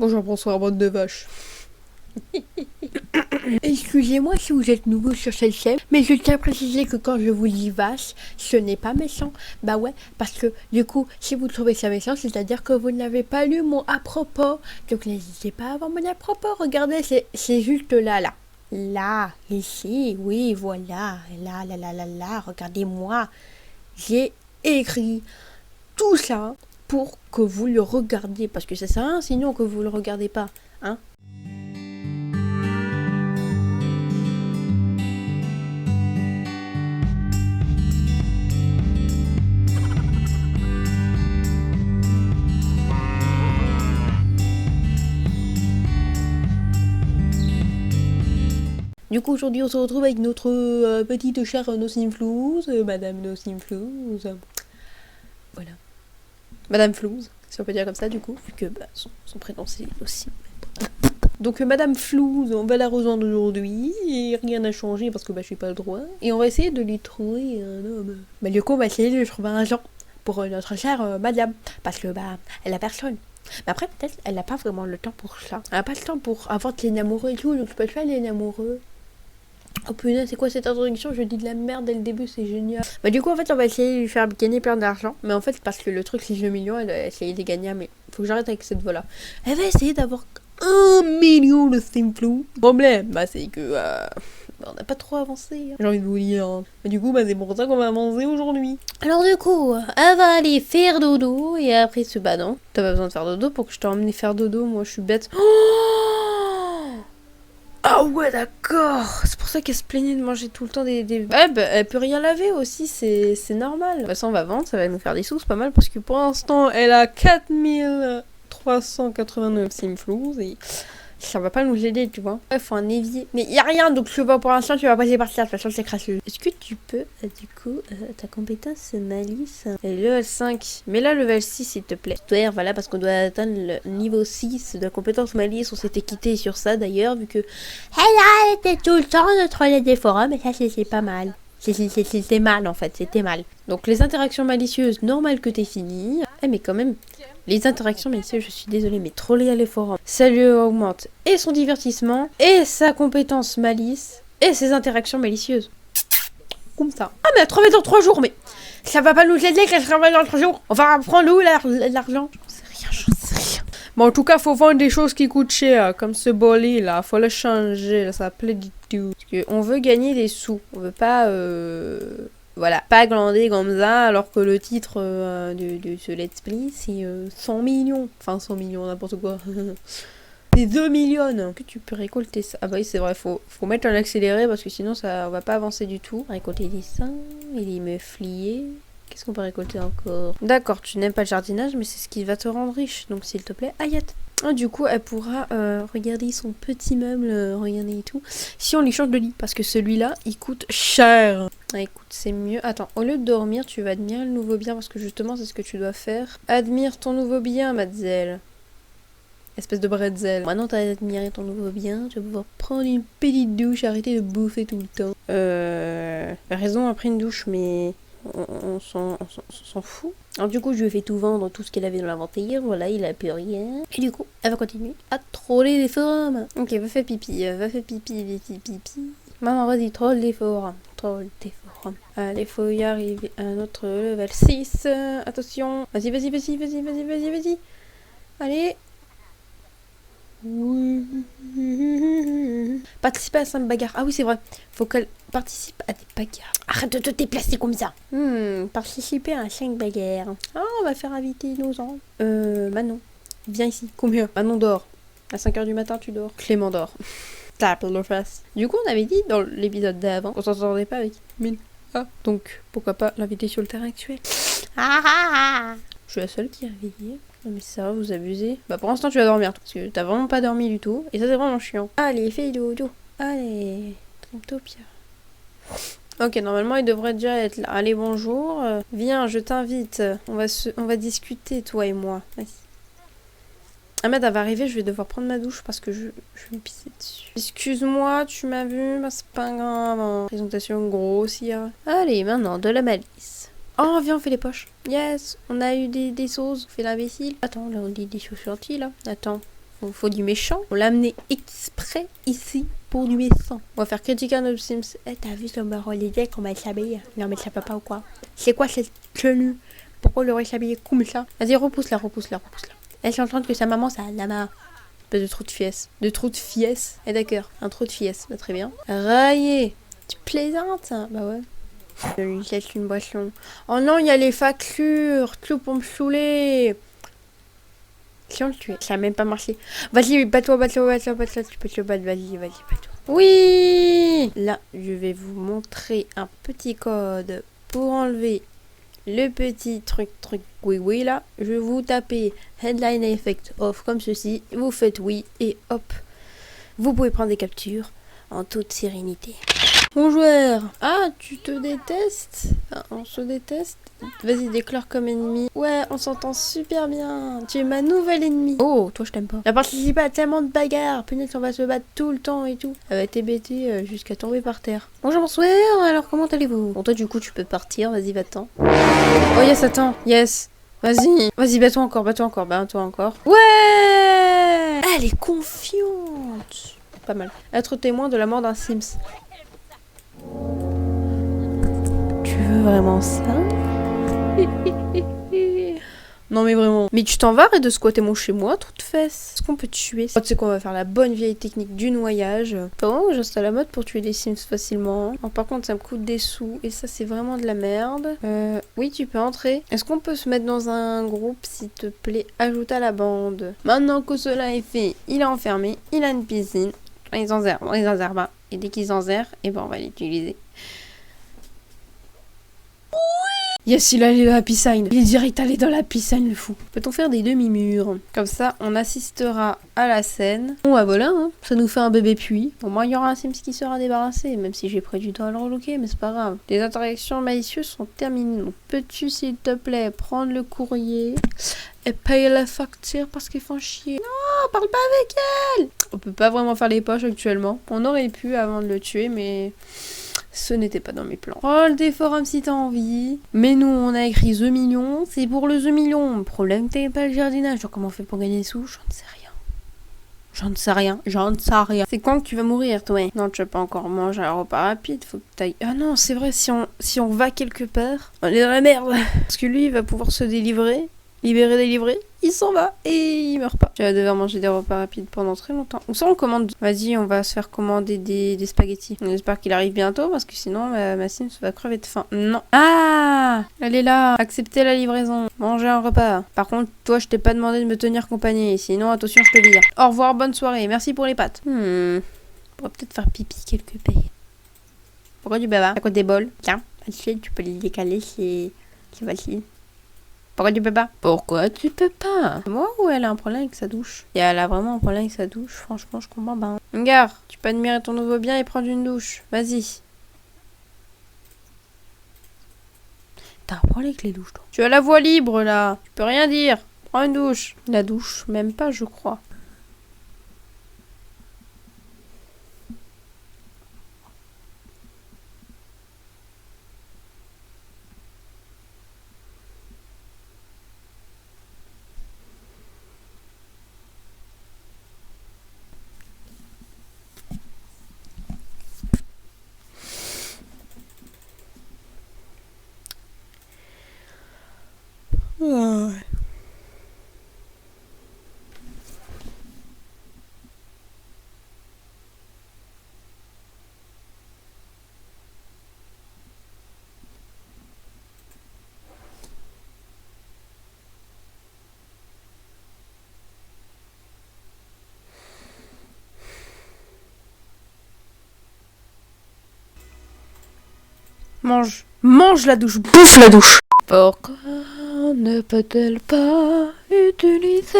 Bonjour, bonsoir, bande de vaches. Excusez-moi si vous êtes nouveau sur cette chaîne, mais je tiens à préciser que quand je vous dis vache, ce n'est pas méchant. Bah ouais, parce que du coup, si vous trouvez ça méchant, c'est-à-dire que vous n'avez pas lu mon à propos. Donc n'hésitez pas à avoir mon à propos. Regardez, c'est juste là, là. Là, ici, oui, voilà. Là, regardez-moi. J'ai écrit tout ça pour que vous le regardiez. Parce que ça sert à rien sinon que vous le regardez pas. Hein? Du coup, aujourd'hui, on se retrouve avec notre petite chère Nosimflouz, Madame Nosimflouz. Voilà. Madame Flouze, si on peut dire comme ça, du coup, vu que son prénom c'est aussi. Donc, Madame Flouze, on va la rejoindre aujourd'hui, et rien n'a changé parce que je suis pas le droit. Et on va essayer de lui trouver un homme. Du coup, on va essayer de lui trouver un agent pour notre chère Madame, parce que elle a personne. Mais après, peut-être, elle n'a pas vraiment le temps pour ça. Elle n'a pas le temps pour avoir de l'amoureux et tout, donc je peux pas les amoureux. Oh punaise, c'est quoi cette introduction? Je dis de la merde dès le début, c'est génial. Du coup, en fait, on va essayer de lui faire gagner plein d'argent. Mais en fait, parce que le truc, c'est 2 millions, elle va essayer de gagner. Mais faut que j'arrête avec cette voix-là. Elle va essayer d'avoir 1 million de Simflou. Le problème, c'est que on n'a pas trop avancé. Hein. J'ai envie de vous dire. Mais du coup, c'est pour ça qu'on va avancer aujourd'hui. Alors du coup, elle va aller faire dodo. Et après, non. T'as pas besoin de faire dodo pour que je t'emmène faire dodo. Moi, je suis bête. Oh! Ah ouais, d'accord. C'est pour ça qu'elle se plaignait de manger tout le temps des... elle peut rien laver aussi, c'est normal. De toute façon, on va vendre, ça va nous faire des sous, c'est pas mal, parce que pour l'instant, elle a 4389 simflouz et ça va pas nous aider, tu vois. Il faut un évier. Mais y a rien, donc je vois pour l'instant, tu vas passer par ça, de toute façon, c'est crasseux. Est-ce que tu peux, du coup, ta compétence malice, elle est level 5. Mais là, level 6, s'il te plaît. Voilà, parce qu'on doit atteindre le niveau 6 de la compétence malice. On s'était quitté sur ça, d'ailleurs, vu que elle était tout le temps de troller des forums, et ça, c'est pas mal. C'était mal, en fait, c'était mal. Donc, les interactions malicieuses, normal que t'aies fini. Mais quand même... Les interactions malicieuses, je suis désolée, mais troller à les forums, ça lui augmente et son divertissement, et sa compétence malice, et ses interactions malicieuses. Comme ça. Ah, mais elle travaille dans 3 jours, mais ça va pas nous aider qu'elle travaille dans 3 jours. On va prendre où l'argent? J'en sais rien. Bon, en tout cas, faut vendre des choses qui coûtent cher, comme ce bolé là, faut le changer, là, ça plaît du tout. Parce qu'on veut gagner des sous, on veut pas... Voilà, pas glander comme ça, alors que le titre de ce let's play, c'est 100 millions. Enfin, 100 millions, n'importe quoi. C'est 2 millions que tu peux récolter ça. Ah bah oui, c'est vrai, faut mettre un accéléré parce que sinon, ça va pas avancer du tout. Récolter des seins, et des meufliers. Qu'est-ce qu'on peut récolter encore? D'accord, tu n'aimes pas le jardinage, mais c'est ce qui va te rendre riche. Donc, s'il te plaît, Ayat. Du coup, elle pourra regarder son petit meuble, regarder et tout. Si on lui change de lit, parce que celui-là, il coûte cher. Ah, écoute, c'est mieux. Attends, au lieu de dormir, tu vas admirer le nouveau bien, parce que justement, c'est ce que tu dois faire. Admire ton nouveau bien, mademoiselle. Espèce de bretzel. Maintenant, t'as admiré ton nouveau bien, tu vas pouvoir prendre une petite douche, arrêter de bouffer tout le temps. Raison après une douche, mais... On s'en fout. Alors du coup, je lui ai fait tout vendre, tout ce qu'elle avait dans l'inventaire. Voilà, il a plus rien. Et du coup, elle va continuer à troller les forums. Ok, va faire pipi, pipi. Maman, vas-y, troll les forums. Troll tes forums. Allez, faut y arriver à notre level 6. Attention. Vas-y. Allez. Oui. Participer à 5 bagarres. Ah oui, c'est vrai. Faut qu'elle participe à des bagarres. Arrête de te déplacer comme ça. Participer à 5 bagarres. Ah, on va faire inviter nos gens. Manon, viens ici. Combien? Manon dort. À 5h du matin, tu dors. Clément dort. Tape le face. Du coup, on avait dit dans l'épisode d'avant qu'on s'entendait pas avec Mine. Ah, donc pourquoi pas l'inviter sur le terrain actuel. Je suis la seule qui est réveillée. Non mais ça va, vous abusez. Pour l'instant tu vas dormir, parce que t'as vraiment pas dormi du tout. Et ça c'est vraiment chiant. Allez, fais dodo. Allez, Trintopia. Ok, normalement il devrait déjà être là. Allez, bonjour. Viens, je t'invite. On va discuter, toi et moi. Vas-y. Ahmed, elle va arriver, je vais devoir prendre ma douche parce que je vais me pisser dessus. Excuse-moi, tu m'as vu, c'est pas grave. Présentation grossière. Allez, maintenant, de la malice. Oh, viens, on fait les poches. Yes, on a eu des sauces. On fait l'imbécile. Attends, là, on dit des choses gentilles, là. Attends. Faut du méchant. On l'a amené exprès ici pour du méchant. On va faire critiquer un autre Sims. Eh, t'as vu ce Morolidé comment elle s'habille? Non, mais ça peut pas ou quoi? C'est quoi cette tenue? Pourquoi le aurait s'habiller comme ça? Vas-y, repousse-la. Elle s'entend que sa maman, ça a la main. De trop de fiesse. De trop de fiesse. Eh d'accord, un trop de fiesse. Bah, très bien. Raillé. Tu plaisantes? Bah ouais. Je lui laisse une boisson. Oh non, il y a les factures. Tout pour me saouler. Si on le tue. Ça a même pas marché. Vas-y, bats-toi. Tu peux te battre. Vas-y, bats-toi. Oui! Là, je vais vous montrer un petit code pour enlever le petit truc oui là. Je vais vous taper Headline Effect Off comme ceci. Vous faites oui et hop. Vous pouvez prendre des captures en toute sérénité. Bon joueur. Ah, tu te détestes? Enfin, on se déteste. Vas-y, déclare comme ennemi. Ouais, on s'entend super bien. Tu es ma nouvelle ennemie. Oh, toi je t'aime pas. Elle a participé à tellement de bagarres. Punaise, on va se battre tout le temps et tout. Elle va être hébétée jusqu'à tomber par terre. Bonjour, bonsoir. Alors, comment allez-vous? Bon, toi, du coup, tu peux partir. Vas-y, va-t'en. Oh, yes, attends. Yes. Vas-y, bats-toi encore. Ouais! Elle est confiante. Pas mal. Être témoin de la mort d'un Sims. Tu veux vraiment ça? Non mais vraiment. Mais tu t'en vas, arrête de squatter mon chez moi, toute fesse. Est-ce qu'on peut te tuer? Oh, tu sais qu'on va faire la bonne vieille technique du noyage. Pas vraiment que j'installe la mode pour tuer des Sims facilement. Alors, par contre ça me coûte des sous et ça c'est vraiment de la merde. Oui, tu peux entrer. Est-ce qu'on peut se mettre dans un groupe s'il te plaît? Ajoute à la bande. Maintenant que cela est fait, il est enfermé, il a une piscine. Ils en zèrent. Et dès qu'ils en zèrent, et ben on va l'utiliser. Yes, il est allé dans la piscine. Il est direct allé dans la piscine, le fou. Peut-on faire des demi-murs? Comme ça, on assistera à la scène. Bon, bah voilà, hein. Ça nous fait un bébé puits. Au moins, il y aura un Sims qui sera débarrassé, même si j'ai pris du temps à le relooker, mais c'est pas grave. Les interactions malicieuses sont terminées. Donc, peux-tu, s'il te plaît, prendre le courrier et payer la facture parce qu'ils font chier? Non, parle pas avec elle! On peut pas vraiment faire les poches actuellement. On aurait pu avant de le tuer, mais... ce n'était pas dans mes plans. Roll des forums si t'as envie. Mais nous, on a écrit The Million. C'est pour le The Million. Problème, t'es pas le jardinage. Genre, comment on fait pour gagner des sous? J'en sais rien. C'est quand que tu vas mourir, toi? Non, tu vas pas encore manger un repas rapide. Faut que t'ailles... Ah non, c'est vrai, si on va quelque part, on est dans la merde. Parce que lui, il va pouvoir se délivrer. Délivrer, il s'en va et il meurt pas. Tu vas devoir manger des repas rapides pendant très longtemps. Ou ça on commande. Vas-y, on va se faire commander des spaghettis. On espère qu'il arrive bientôt parce que sinon ma Sims va crever de faim. Non. Ah, elle est là. Accepter la livraison. Manger un repas. Par contre, toi je t'ai pas demandé de me tenir compagnie. Sinon, attention, je te vire. Au revoir, bonne soirée. Merci pour les pâtes. On pourrait peut-être faire pipi quelque part. Pourquoi du baba? À côté des bols. Tiens, tu peux les décaler, c'est facile. Pourquoi tu peux pas? Pourquoi tu peux pas? Moi ou elle a un problème avec sa douche? Et elle a vraiment un problème avec sa douche, franchement je comprends pas. Regarde, tu peux admirer ton nouveau bien et prendre une douche. Vas-y. T'as un problème avec les douches toi? Tu as la voie libre là. Tu peux rien dire. Prends une douche. La douche, même pas je crois. Ouais. Mange la douche, bouffe la douche. Pourquoi ne peut-elle pas utiliser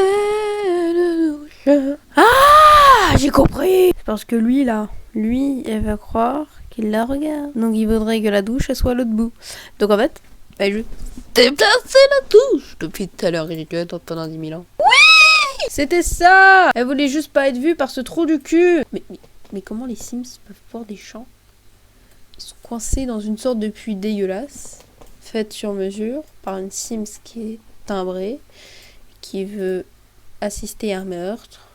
la douche? Ah, j'ai compris. C'est parce que lui, elle va croire qu'il la regarde. Donc il voudrait que la douche, elle soit à l'autre bout. Donc en fait, elle juste déplacer la douche. Depuis tout à l'heure, j'ai dû attendre pendant 10 000 ans. Oui! C'était ça! Elle voulait juste pas être vue par ce trou du cul. Mais comment les Sims peuvent voir des champs? Ils sont coincés dans une sorte de puits dégueulasse, faite sur mesure par une Sims qui est timbrée, qui veut assister à un meurtre.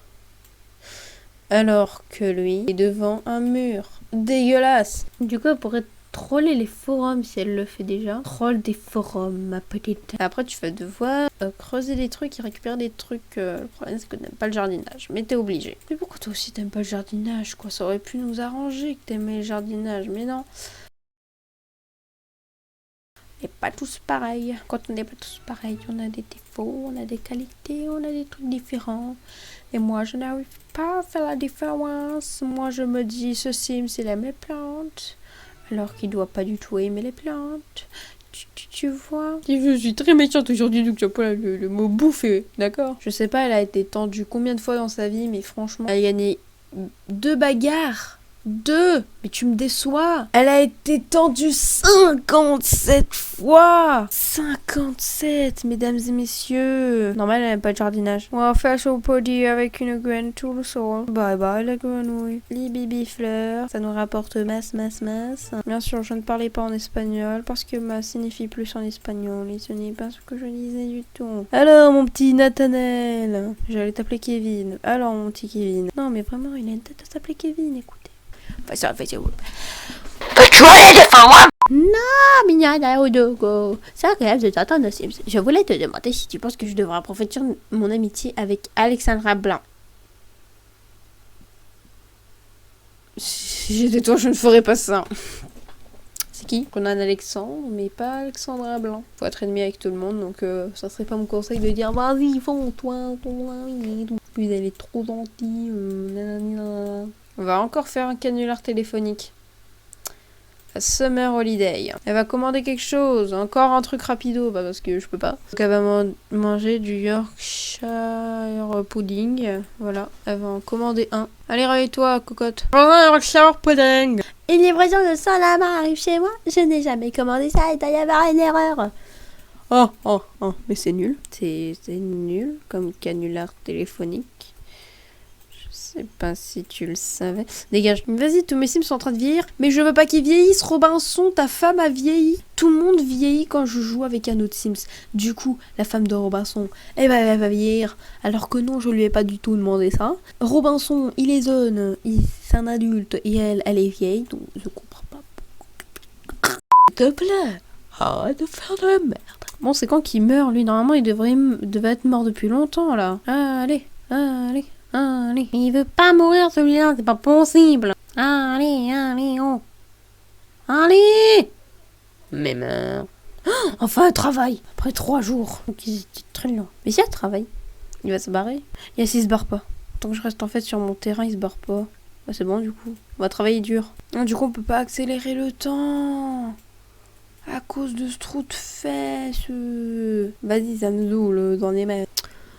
Alors que lui est devant un mur. Dégueulasse. Du coup, elle pourrait troller les forums si elle le fait déjà. Troll des forums, ma petite. Après, tu vas devoir creuser des trucs et récupérer des trucs. Le problème, c'est que t'aimes pas le jardinage. Mais t'es obligé. Mais pourquoi toi aussi t'aimes pas le jardinage, quoi? Ça aurait pu nous arranger que t'aimais le jardinage. Mais non. On n'est pas tous pareils. Quand on n'est pas tous pareils, on a des défauts, on a des qualités, on a des trucs différents. Et moi, je n'arrive pas à faire la différence. Moi, je me dis, ce Sims, il aime les plantes. Alors qu'il doit pas du tout aimer les plantes. Tu vois? Je suis très méchante aujourd'hui, donc tu pas le mot bouffer, d'accord? Je sais pas, elle a été tendue combien de fois dans sa vie, mais franchement, elle a gagné 2 bagarres. 2. Mais tu me déçois. Elle a été tendue 57 fois. 57, mesdames et messieurs. Normal, elle n'a pas de jardinage. On va faire son podium avec une graine tout le sol. Bye bye la grenouille. Les bibi fleurs, ça nous rapporte masse. Bien sûr, je ne parlais pas en espagnol parce que masse signifie plus en espagnol et ce n'est pas ce que je disais du tout. Alors, mon petit Nathanaël. J'allais t'appeler Kevin. Alors, mon petit Kevin. Non, mais vraiment, il a une tête à s'appeler Kevin, écoutez. Non, mignonne, Odogo. C'est agréable de t'entendre, Sims. Je voulais te demander si tu penses que je devrais approfondir mon amitié avec Alexandra Blanc. Si j'étais toi, je ne ferais pas ça. C'est qui? On a un Alexandre, mais pas Alexandra Blanc. Faut être ennemi avec tout le monde, donc ça serait pas mon conseil de dire vas-y, fonds-toi, ton ami et tout. Puis elle est trop gentille, nanana. On va encore faire un canular téléphonique. La Summer Holiday. Elle va commander quelque chose. Encore un truc rapido, bah parce que je peux pas. Donc elle va manger du Yorkshire pudding. Voilà. Elle va en commander un. Allez, réveille-toi, cocotte. Un Yorkshire pudding. Une livraison de Saint-Lama arrive chez moi. Je n'ai jamais commandé ça. Il doit y avoir une erreur. Oh. Mais c'est nul. C'est nul comme canular téléphonique. Je sais pas si tu le savais. Dégage. Vas-y, tous mes Sims sont en train de vieillir. Mais je veux pas qu'ils vieillissent, Robinson. Ta femme a vieilli. Tout le monde vieillit quand je joue avec un autre Sims. Du coup, la femme de Robinson, elle va vieillir. Alors que non, je lui ai pas du tout demandé ça. Robinson, il est jeune. C'est un adulte. Et elle est vieille. Donc, je comprends pas. S'il te plaît. Arrête de faire de la merde. Bon, c'est quand qu'il meurt, lui? Normalement, il devait être mort depuis longtemps, là. Allez. Il veut pas mourir celui-là, c'est pas possible. Allez, oh. Allez. Mais meurt. Enfin un travail. Après 3 jours. Donc il était très long. Mais si elle travaille, il va se barrer. Il se barre pas. Tant que je reste en fait sur mon terrain, il se barre pas. Bah, c'est bon du coup. On va travailler dur. Du coup on peut pas accélérer le temps. À cause de ce trou de fesses. Vas-y, ça nous saoule dans les mains.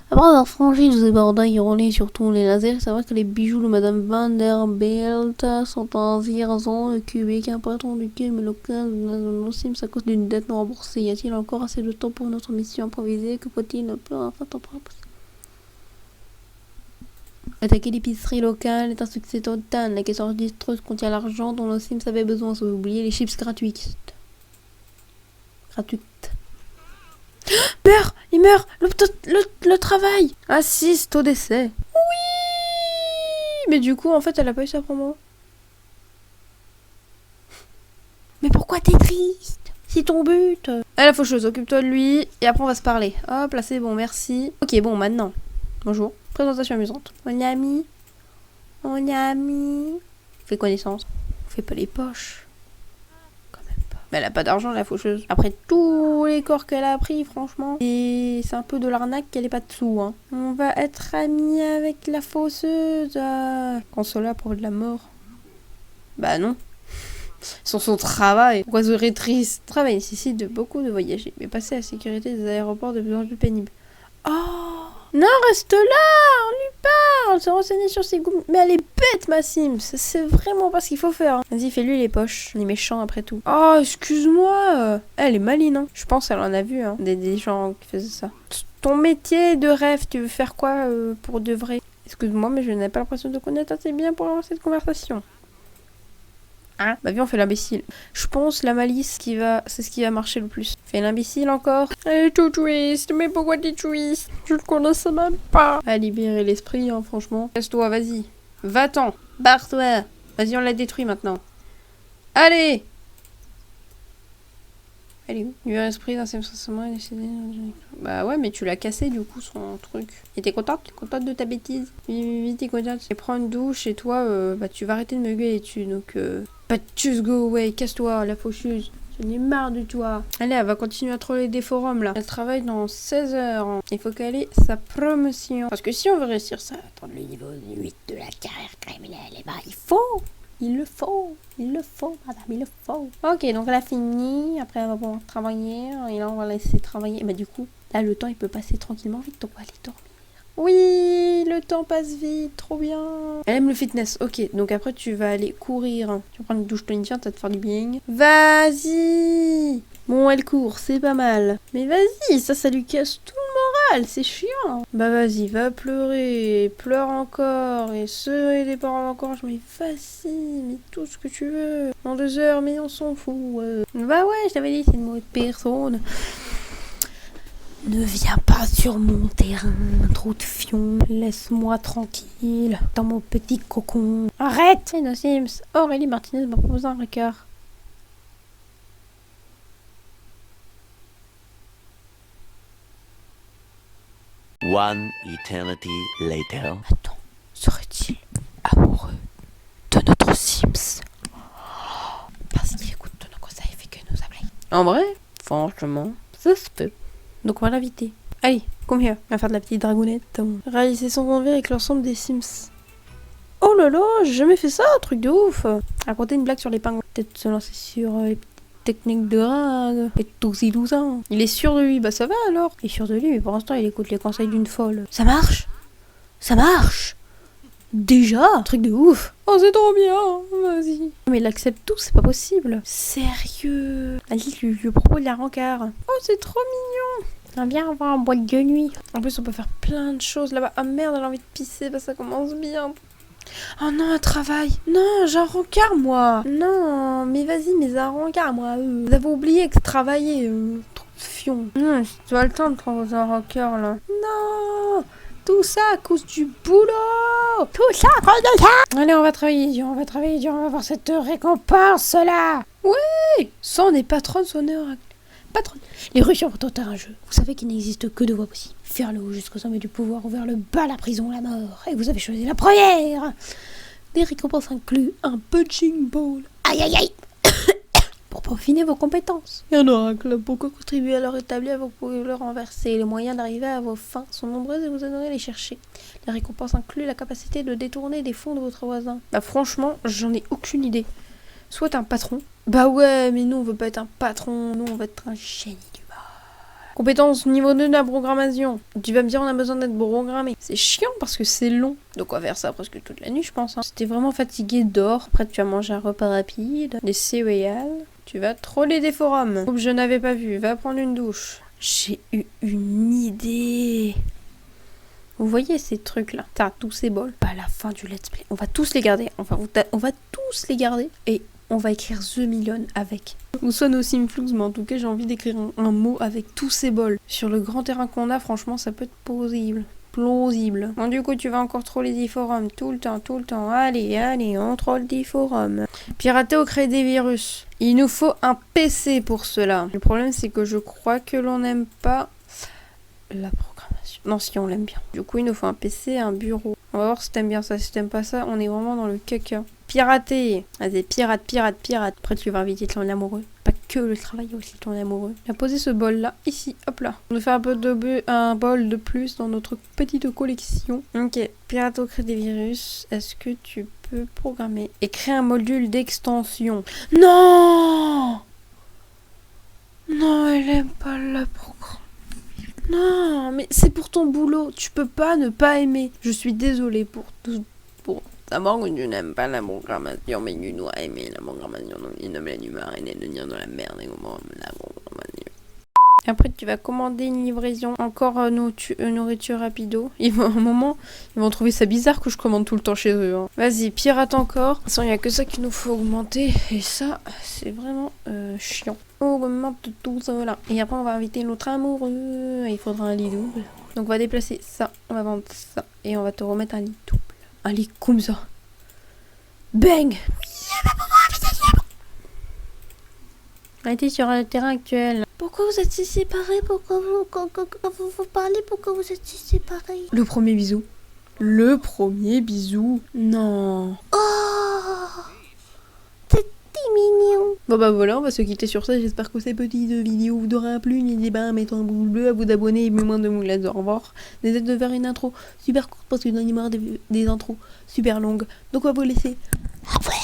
Après avoir franchi ces bordels roulés sur tous les lasers, c'est vrai que les bijoux de Madame Vanderbilt sont en zircon cubique, un patron du game local de nos Sims à cause d'une dette non remboursée. Y a-t-il encore assez de temps pour notre mission improvisée? Que faut-il ne peut enfin temps pour attaquer l'épicerie locale est un succès total. La caisse enregistreuse contient l'argent dont nos Sims avaient besoin, sans oublier les chips gratuites. Il meurt. Le travail. Assiste au décès. Oui. Mais du coup, en fait, elle a pas eu sa promo. Mais pourquoi t'es triste? C'est ton but. La faucheuse, occupe-toi de lui. Et après, on va se parler. Hop, là, c'est bon, merci. Ok, bon, maintenant. Bonjour. Présentation amusante. On est amis. Fais connaissance. On fait pas les poches. Mais elle a pas d'argent, la faucheuse. Après tous les corps qu'elle a pris, franchement. Et c'est un peu de l'arnaque qu'elle ait pas de sous, hein. On va être amis avec la faucheuse. Consola pour de la mort. Bah non. Sur son travail. Pourquoi serait triste? Le travail nécessite beaucoup de voyager. Mais passer à la sécurité des aéroports de plus en plus pénible. Oh! Non, reste là! On lui parle! Se renseigner sur ses goûts. Mais elle est bête, ma Sims! C'est vraiment pas ce qu'il faut faire. Vas-y, fais-lui les poches. On est méchant après tout. Oh, excuse-moi! Elle est maline, hein. Je pense qu'elle en a vu, hein. Des gens qui faisaient ça. Ton métier de rêve, tu veux faire quoi pour de vrai? Excuse-moi, mais je n'ai pas l'impression de connaître assez bien pour avoir cette conversation. Hein? Bah viens, on fait l'imbécile. Je pense la malice c'est ce qui va marcher le plus. Fais l'imbécile encore. Elle est tout triste, mais pourquoi t'es triste? Je le connaissais même pas. À libérer l'esprit, hein, franchement. Laisse-toi, vas-y. Va-t'en. Barre-toi. Vas-y, on l'a détruit maintenant. Allez. Elle est où? L'esprit d'un sensation est décédé. Bah ouais, mais tu l'as cassé du coup son truc. Et t'es contente? T'es contente de ta bêtise? Oui, t'es contente. Et prends une douche et toi, bah tu vas arrêter de me gueuler dessus. Donc, bah just go away, casse-toi, la faucheuse. J'en ai marre de toi. Allez, elle va continuer à troller des forums là. Elle travaille dans 16 heures. Il faut qu'elle ait sa promotion. Parce que si on veut réussir ça, attendre le niveau 8 de la carrière criminelle, et bah il faut. Il le faut, madame, il le faut. Ok, donc elle a fini. Après, elle va pouvoir travailler. Et là, on va laisser travailler. Bah, du coup, là, le temps, il peut passer tranquillement vite. Donc, on va aller dormir. Oui, le temps passe vite. Trop bien. Elle aime le fitness. Ok, donc après, tu vas aller courir. Tu vas prendre une douche tonifiante, ça va te faire du bien. Vas-y. Bon, elle court, c'est pas mal. Mais vas-y, ça lui casse tout le moral, c'est chiant. Bah vas-y, va pleurer, pleure encore, et serrer les paroles encore. Mais vas-y, mais tout ce que tu veux. En 2 heures, mais on s'en fout. Bah ouais, je t'avais dit, c'est une mauvaise personne. Ne viens pas sur mon terrain, trop de fion. Laisse-moi tranquille, dans mon petit cocon. Arrête. C'est nos Sims. Aurélie Martinez m'a proposé un record. One eternity later. Attends, serait-il amoureux de notre Sims? Parce qu'il écoute tous nos conseils et fait que nous appeler. En vrai, franchement, ça se peut. Donc on va l'inviter. Allez, come here. On va faire de la petite dragounette. Réaliser son envie avec l'ensemble des Sims. Oh là là, j'ai jamais fait ça, truc de ouf. Raconter une blague sur les pingouins. Peut-être se lancer sur les technique de drague, et tout ça. Il est sûr de lui, bah ça va alors. Il est sûr de lui, mais pour l'instant il écoute les conseils d'une folle. Ça marche? Ça marche? Déjà? Truc de ouf. Oh c'est trop bien, vas-y. Mais il accepte tout, c'est pas possible. Sérieux? Vas-y, lui propose de la rencard. Oh c'est trop mignon. On vient voir en boîte de nuit. En plus on peut faire plein de choses là-bas. Ah merde, elle a envie de pisser, bah ça commence bien. Oh non, un travail. Non, j'ai un rencard, moi. Non, mais vas-y, mais un rencard, moi. Vous avez oublié que travailler. Trop de fion. Tu as le temps de prendre un rencard, là. Non, tout ça à cause du boulot. Tout ça à cause de ça. Allez, on va travailler dur, on va avoir cette récompense, là. Oui, ça, on est patronne, sonneur. Patronne. Les Russes sont un jeu. Vous savez qu'il n'existe que 2 voies possibles. Vers le haut jusqu'au sommet du pouvoir ou vers le bas, la prison, la mort. Et vous avez choisi la première. Des récompenses incluent un punching ball. Aïe aïe aïe. Pour peaufiner vos compétences. Et un oracle pour contribuer à leur établir, vous pouvez le renverser. Les moyens d'arriver à vos fins sont nombreux et vous aimeriez les chercher. Les récompenses incluent la capacité de détourner des fonds de votre voisin. Bah franchement, j'en ai aucune idée. Soit un patron. Bah ouais, mais nous on veut pas être un patron, nous on veut être un génie du mal. Compétence niveau 2 de la programmation. Tu vas me dire on a besoin d'être programmé. C'est chiant parce que c'est long. Donc on va faire ça presque toute la nuit je pense. Si t'es vraiment fatigué, dors. Après tu vas manger un repas rapide, des céréales. Tu vas troller des forums. Oups, je n'avais pas vu, va prendre une douche. J'ai eu une idée. Vous voyez ces trucs là, t'as tous ces bols. À la fin du let's play, on va tous les garder. Enfin, on va tous les garder. Et on va écrire The Million avec. Ou soit nos Simflux, mais en tout cas j'ai envie d'écrire un mot avec tous ces bols. Sur le grand terrain qu'on a, franchement ça peut être plausible. Bon du coup tu vas encore troller des forums tout le temps. Allez, on troll des forums. Pirater ou créer des virus. Il nous faut un PC pour cela. Le problème c'est que je crois que l'on n'aime pas la programmation. Non, si on l'aime bien. Du coup il nous faut un PC, un bureau. On va voir si t'aimes bien ça. Si t'aimes pas ça, on est vraiment dans le caca. Pirater. Vas-y, pirate. Après, tu vas inviter ton amoureux. Pas que le travail, aussi ton amoureux. On va poser ce bol-là, ici, hop là. On va faire un bol de plus dans notre petite collection. Ok, pirate au crée des virus. Est-ce que tu peux programmer et créer un module d'extension? Non, elle aime pas la programme. Non, mais c'est pour ton boulot. Tu peux pas ne pas aimer. Je suis désolée pour tout. D'abord, que tu n'aimes pas la programmation, mais tu dois aimer la programmation. Donc, il ne me l'a du mariner de dire de la merde et comment la programmation. Après, tu vas commander une livraison. Encore nourriture rapido. À un moment, ils vont trouver ça bizarre que je commande tout le temps chez eux. Hein. Vas-y, pirate encore. De toute façon, il n'y a que ça qu'il nous faut augmenter. Et ça, c'est vraiment chiant. Augmente tout ça là. Et après, on va inviter notre amoureux. Il faudra un lit double. Donc, on va déplacer ça. On va vendre ça. Et on va te remettre un lit double. Allez, comme ça. Bang. Arrêtez sur le terrain actuel. Pourquoi vous êtes si séparés? Pourquoi vous parlez? Pourquoi vous êtes si séparés? Le premier bisou. Le premier bisou. Non. Oh, c'est mignon. Bon bah voilà, on va se quitter sur ça. J'espère que cette petite vidéo vous aura plu. N'hésitez pas à mettre un pouce bleu, à vous abonner et moins de moulades. Au revoir. N'hésitez de faire une intro super courte parce que j'en ai marre des intros super longues. Donc on va vous laisser. Après.